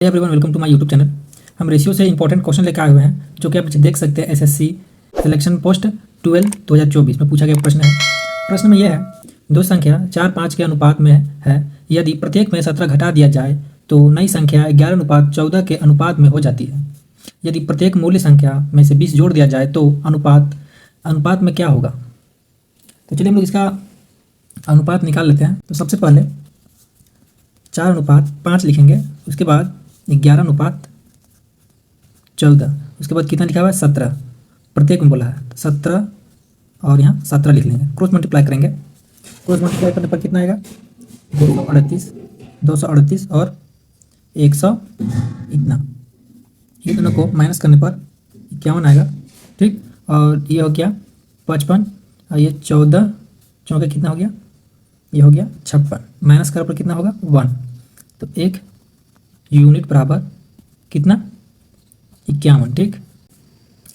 Everyone, welcome to my YouTube channel. हम ratio से important question लेकर आए हुए हैं जो कि आप देख सकते हैं। एसएससी सिलेक्शन पोस्ट 12 2024 में पूछा गया प्रश्न है। प्रश्न में यह है, दो संख्या 4-5 के अनुपात में है। यदि प्रत्येक में 17 घटा दिया जाए तो नई संख्या 11:14 के अनुपात में हो जाती है। यदि प्रत्येक मूल्य संख्या में से 20 जोड़ दिया जाए तो अनुपात में क्या होगा। तो चलिए हम लोग इसका अनुपात निकाल लेते हैं। तो सबसे पहले 4:5 लिखेंगे, उसके बाद 11:14, उसके बाद कितना लिखा हुआ है 17, प्रत्येक में बोला है 17 और यहाँ 17 लिख लेंगे। क्रॉस मल्टीप्लाई करेंगे, क्रॉस मल्टीप्लाई करने पर कितना आएगा 238 और 100 इतना। ये दोनों को माइनस करने पर 51 आएगा, ठीक। और ये हो गया 55 और ये 14 चौके कितना हो गया, ये हो गया 56। माइनस करने पर कितना होगा 1। तो एक यूनिट बराबर कितना 51, ठीक।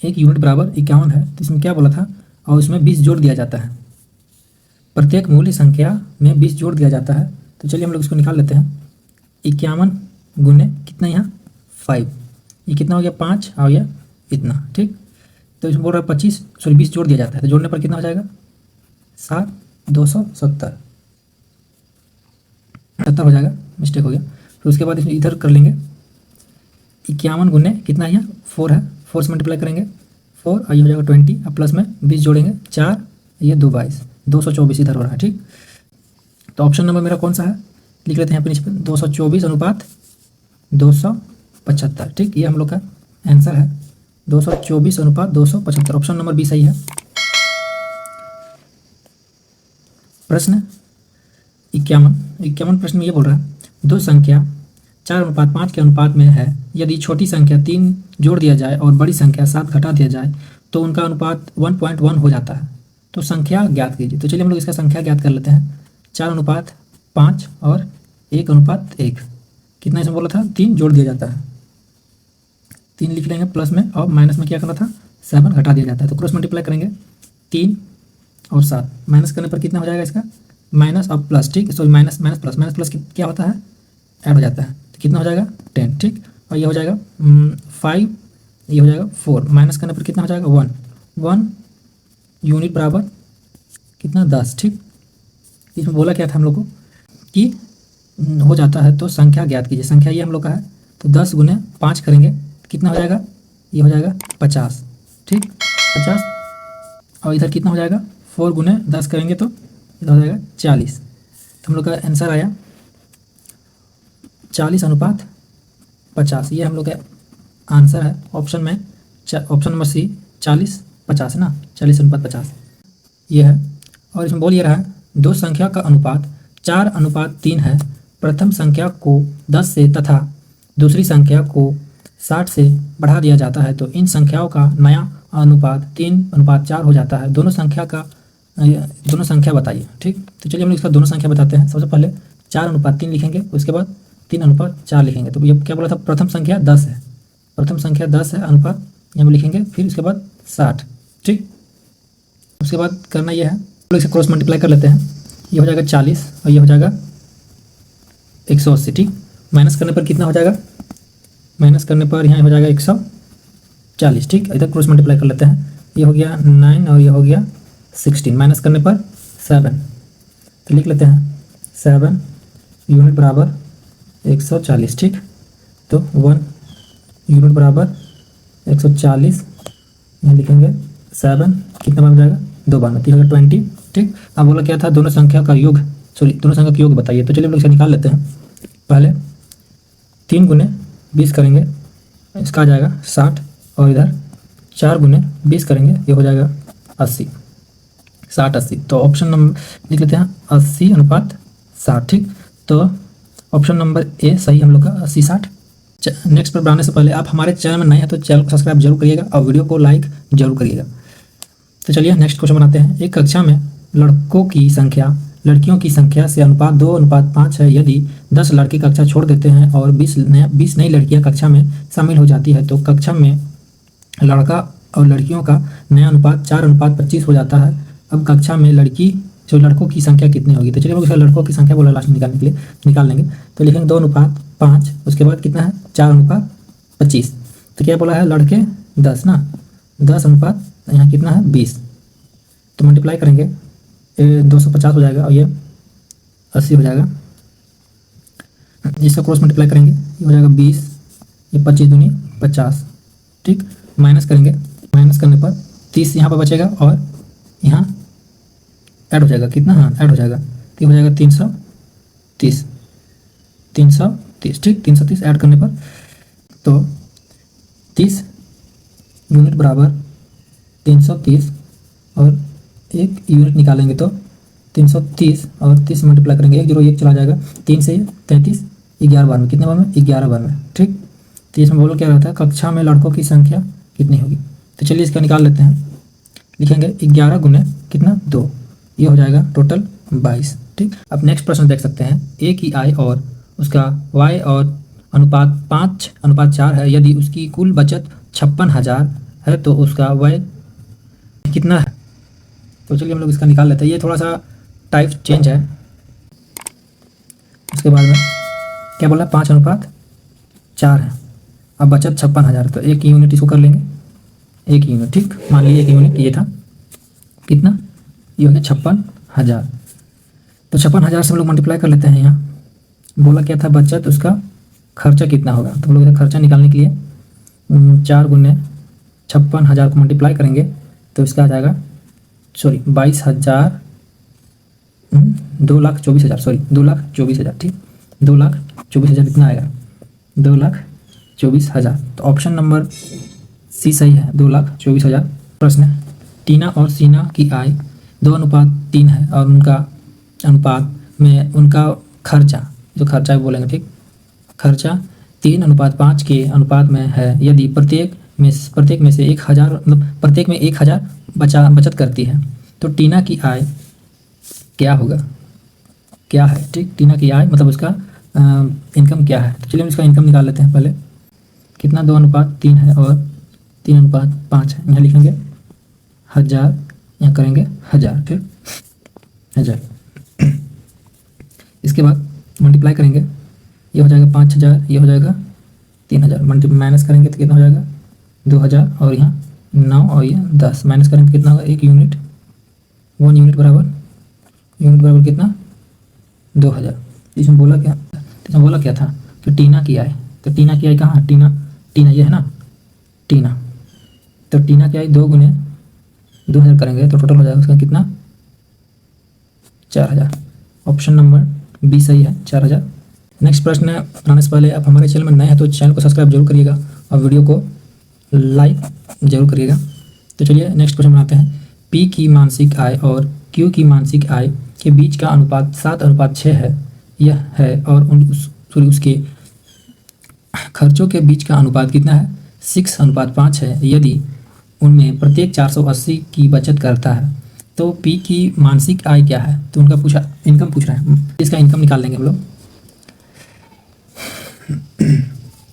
एक यूनिट बराबर 51 है। तो इसमें क्या बोला था, और इसमें 20 जोड़ दिया जाता है। प्रत्येक मूल्य संख्या में 20 जोड़ दिया जाता है। तो चलिए हम लोग इसको निकाल लेते हैं। 51 गुने कितना यहाँ 5, ये कितना हो गया 5 और यह इतना, ठीक। तो इसमें बोल रहा है 20 जोड़ दिया जाता है। तो जोड़ने पर कितना हो जाएगा 7, 270 हो जाएगा, मिस्टेक हो गया। फिर उसके बाद इसमें इधर कर लेंगे 51 गुने कितना है यहाँ 4 है, 4 से मल्टीप्लाई करेंगे 4 और ये हो जाएगा 20 और प्लस में 20 जोड़ेंगे 4, ये 2 22, 224 इधर हो रहा है, ठीक। तो ऑप्शन नंबर मेरा कौन सा है लिख लेते हैं यहाँ पे नीचे पे 224 अनुपात 275, ठीक। ये हम लोग का आंसर है 224 अनुपात 275। ऑप्शन नंबर बी सही है। प्रश्न 51 प्रश्न में ये बोल रहा है, दो संख्या 4:5 के अनुपात में है। यदि छोटी संख्या 3 जोड़ दिया जाए और बड़ी संख्या 7 घटा दिया जाए तो उनका अनुपात 1.1 हो जाता है। तो संख्या ज्ञात कीजिए। तो चलिए हम लोग इसका संख्या ज्ञात कर लेते हैं। 4:5 और 1:1, कितना इसमें बोला था 3 जोड़ दिया जाता है, 3 लिख लेंगे प्लस में, और माइनस में क्या करना था 7 घटा दिया जाता है। तो क्रॉस मल्टीप्लाई करेंगे 3 और 7, माइनस करने पर कितना हो जाएगा इसका माइनस और प्लस, ठीक। सॉरी माइनस प्लस क्या होता है ऐड हो जाता है। तो कितना हो जाएगा 10, ठीक। और ये हो जाएगा 5, ये हो जाएगा 4, माइनस करने पर कितना हो जाएगा 1 यूनिट बराबर कितना 10, ठीक। इसमें बोला क्या था हम लोग को कि हो जाता है तो संख्या ज्ञात कीजिए। संख्या ये हम लोग का है, तो 10 गुने 5 करेंगे कितना हो जाएगा, ये हो जाएगा 50, ठीक 50। और इधर कितना हो जाएगा 4 गुने 10 करेंगे तो इधर हो जाएगा 40। तो हम लोग का आंसर आया 40 अनुपात 50। ये हम लोग का आंसर है ऑप्शन में, ऑप्शन नंबर सी 40-50 है ना, 40 अनुपात 50 ये है। और इसमें बोल ये रहा है, दो संख्या का अनुपात 4:3 है। प्रथम संख्या को 10 से तथा दूसरी संख्या को 60 से बढ़ा दिया जाता है तो इन संख्याओं का नया अनुपात 3:4 हो जाता है। दोनों संख्या बताइए, ठीक। तो चलिए हम लोग इसका दोनों संख्या बताते हैं। सबसे पहले 4:3 लिखेंगे, उसके बाद 3:4 लिखेंगे। तो ये क्या बोला था, प्रथम संख्या 10 है, प्रथम संख्या 10 है, अनुपात यहाँ लिखेंगे, फिर उसके बाद 60, ठीक। उसके बाद करना ये है, हम लोग इसे क्रॉस मल्टीप्लाई कर लेते हैं। ये हो जाएगा 40 और ये हो जाएगा 180, ठीक। माइनस करने पर कितना हो जाएगा, माइनस करने पर यहाँ हो जाएगा 140, ठीक। इधर क्रॉस मल्टीप्लाई कर लेते हैं। ये हो गया 9 और ये हो गया 16, माइनस करने पर 7। तो लिख लेते हैं 7 यूनिट बराबर 140, ठीक। तो 1 यूनिट बराबर 140, यहाँ लिखेंगे 7, कितना बन जाएगा 2 बार में 3 होगा 20, ठीक। अब बोला क्या था, दोनों संख्या का योग बताइए। तो चलिए हम लोग इसे निकाल लेते हैं। पहले 3 गुने 20 करेंगे, इसका आ जाएगा 60, और इधर 4 गुने 20 करेंगे, ये हो जाएगा 80, 60-80। तो ऑप्शन नंबर लिख लेते हैं 80 अनुपात 60, ठीक। तो ऑप्शन नंबर ए सही हम लोग का 80-60। नेक्स्ट पर बढ़ाने से पहले आप हमारे चैनल में नए हैं तो चैनल को सब्सक्राइब जरूर करिएगा और वीडियो को लाइक जरूर करिएगा। तो चलिए नेक्स्ट क्वेश्चन बनाते हैं। एक कक्षा में लड़कियों की संख्या से अनुपात 2:5 है। यदि 10 लड़के कक्षा छोड़ देते हैं और 20 नई लड़कियां कक्षा में शामिल हो जाती है तो कक्षा में लड़का और लड़कियों का नया अनुपात 4:25 हो जाता है। अब कक्षा में लड़कों की संख्या कितनी होगी। तो चलिए हम लड़कों की संख्या बोला लास्ट में निकालने के लिए निकाल लेंगे। तो लिखेंगे 2:5 5, उसके बाद कितना है 4:25। तो क्या बोला है लड़के 10 ना, 10 अनुपात यहाँ कितना है 20। तो मल्टीप्लाई करेंगे, ये 250 हो जाएगा और ये 80 हो जाएगा। इसका क्रॉस मल्टीप्लाई करेंगे, ये हो जाएगा 20, ये 25 दूनी 50। ठीक, माइनस करेंगे, माइनस करने पर 30 यहाँ पर बचेगा और यहाँ ऐड हो जाएगा, कितना, हाँ ऐड हो जाएगा, तो हो जाएगा 330, 330। ठीक, 330 ऐड करने पर तो 30 यूनिट बराबर 330 और 1 यूनिट निकालेंगे तो 330 और 30 मल्टीप्लाई करेंगे, 1 0 1 चला जाएगा, 3 से 33, 11 बार में, कितने बार में 11 बार में। ठीक, तो इसमें बोलो क्या रहता है, कक्षा में लड़कों की संख्या कितनी होगी। तो चलिए इसका निकाल लेते हैं, लिखेंगे 11 गुने कितना 2, ये हो जाएगा टोटल 22। ठीक, अब नेक्स्ट प्रश्न देख सकते हैं, ए की आई और उसका वाई और अनुपात 5:4 है, यदि उसकी कुल बचत 56,000 है तो उसका वाई कितना है। तो चलिए हम लोग इसका निकाल लेते हैं, ये थोड़ा सा टाइप चेंज है। उसके बाद में क्या बोला 5:4 है, अब बचत 56,000, तो 1 यूनिट इसको कर लेंगे, 1 यूनिट। ठीक, मान लीजिए 1 यूनिट ये था, कितना, ये हो गया 56,000। तो 56,000 से हम लोग मल्टीप्लाई कर लेते हैं। यहाँ बोला क्या था बचत, उसका खर्चा कितना होगा। तो हम लोग खर्चा निकालने के लिए 4 गुने 56,000 को मल्टीप्लाई करेंगे तो इसका आ जाएगा 22,000, 2,24,000, सॉरी 2,24,000। ठीक, 2,24,000 इतना आएगा, 2,24,000। तो ऑप्शन नंबर सी सही है, 2,24,000। प्रश्न है, टीना और सीना की आय 2:3 है और उनका अनुपात में उनका खर्चा, जो खर्चा है बोलेंगे, ठीक, खर्चा 3:5 के अनुपात में है, यदि प्रत्येक में से 1,000, मतलब प्रत्येक में 1,000 बचत करती है तो टीना की आय क्या होगा, क्या है। ठीक, टीना की आय मतलब उसका इनकम क्या है। तो चलिए हम इसका इनकम निकाल लेते हैं। पहले कितना 2:3 है और 3:5 है, यहाँ लिखेंगे 1,000, यहाँ करेंगे 1,000। ठीक, 1,000। इसके बाद मल्टीप्लाई करेंगे, ये हो जाएगा 5,000, ये हो जाएगा 3,000, माइनस करेंगे तो कितना हो जाएगा 2,000 और यहाँ 9 और ये 10, माइनस करेंगे कितना होगा 1 यूनिट, 1 यूनिट बराबर कितना 2,000। इसमें बोला क्या था कि टीना की आय, तो टीना की आय कहाँ, टीना ये है ना, टीना, तो टीना की आय 2 गुने 2,000 करेंगे तो टोटल हो जाएगा उसका कितना 4,000। ऑप्शन नंबर बी सही है, 4,000। नेक्स्ट प्रश्न बनाने से पहले आप हमारे चैनल में नए हैं तो चैनल को सब्सक्राइब जरूर करिएगा और वीडियो को लाइक जरूर करिएगा। तो चलिए नेक्स्ट क्वेश्चन बनाते हैं, पी की मासिक आय और क्यू की मासिक आय के बीच का अनुपात 7:6 है, यह है, और उसके खर्चों के बीच का अनुपात कितना है 6:5 है, यदि उनमें प्रत्येक 480 की बचत करता है तो पी की मासिक आय क्या है। तो उनका इनकम पूछ रहा है, इसका इनकम निकाल लेंगे हम लोग।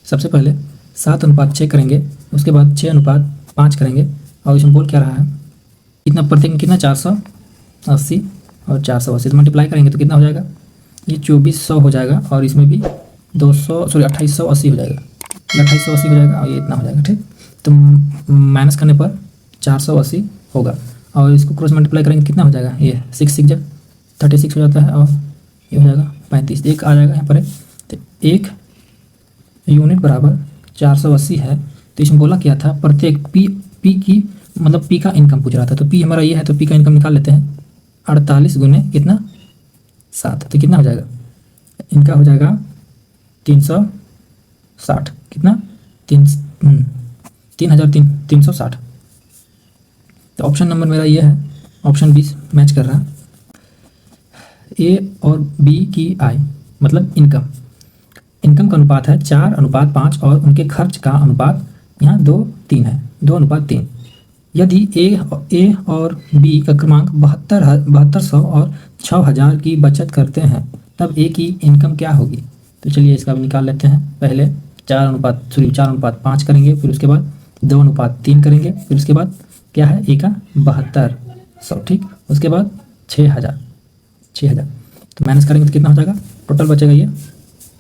सबसे पहले 7:6 करेंगे, उसके बाद 6:5 करेंगे और इसमें बोल क्या रहा है कितना, प्रत्येक में कितना 480 और 480 तो मल्टीप्लाई करेंगे तो कितना हो जाएगा, ये 2400 हो जाएगा और इसमें भी 2880 हो जाएगा, 2880 हो जाएगा और ये इतना हो जाएगा। ठीक, तो माइनस करने पर 480 होगा और इसको क्रॉस मल्टीप्लाई करेंगे कितना हो जाएगा, ये 6 6 जा 36 हो जाता है और ये हो जाएगा 35, एक आ जाएगा यहाँ पर। तो 1 यूनिट बराबर 480 है। तो इसमें बोला क्या था प्रत्येक पी की, मतलब पी का इनकम पूछ रहा था, तो पी हमारा ये है तो पी का इनकम निकाल लेते हैं। 48 गुने कितना 7, तो कितना हो जाएगा, इनका हो जाएगा 360, कितना 3,360। तो ऑप्शन नंबर मेरा ये है, ऑप्शन 20 मैच कर रहा है। ए और बी की आय मतलब इनकम का अनुपात है 4:5 और उनके खर्च का अनुपात यहाँ 2:3 है, 2:3। यदि ए और बी का क्रमांक 7200 और 6,000 की बचत करते हैं तब ए की इनकम क्या होगी। तो चलिए इसका भी निकाल लेते हैं। पहले 4:5 करेंगे, फिर उसके बाद 2:3 करेंगे, फिर उसके बाद क्या है ए का 7200, ठीक, उसके बाद 6,000। तो माइनस करेंगे तो कितना हो जाएगा, टोटल बचेगा ये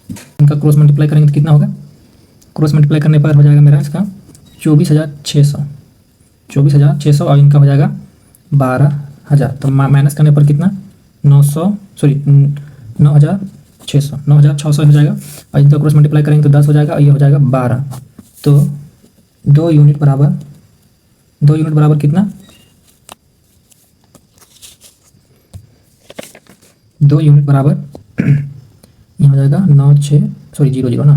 इनका क्रॉस मल्टीप्लाई करेंगे तो कितना होगा, क्रॉस मल्टीप्लाई करने पर हो जाएगा मेरा इसका 24,600, 24,600 और इनका हो जाएगा 12,000। तो माइनस करने पर कितना 9,600 हो जाएगा और इनका क्रॉस मल्टीप्लाई करेंगे तो 10 हो जाएगा और ये हो जाएगा 12। तो 2 यूनिट बराबर कितना, 2 यूनिट बराबर ये हो जाएगा 0 ना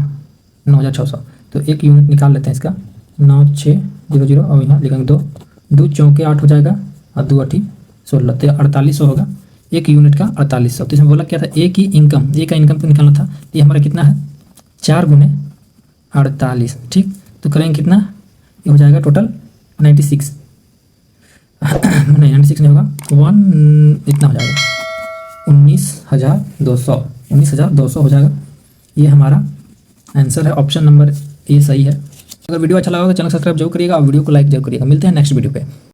9,600। तो 1 यूनिट निकाल लेते हैं इसका 9600 और यहाँ लिखेंगे 2 चौके 8 हो जाएगा और 2 8 16, तो 4800 होगा 1 यूनिट का 4800। तो इसमें बोला क्या था, ए का इनकम तो निकालना था। ये हमारा कितना है 4 गुने 48, ठीक। तो करेंगे कितना, ये हो जाएगा टोटल 96 नहीं 96 नहीं होगा, 1 इतना हो जाएगा 19,200 हो जाएगा। ये हमारा आंसर है, ऑप्शन नंबर ए सही है। अगर वीडियो अच्छा लगा तो चैनल सब्सक्राइब जरूर करिएगा और वीडियो को लाइक जरूर करिएगा। मिलते हैं नेक्स्ट वीडियो पे।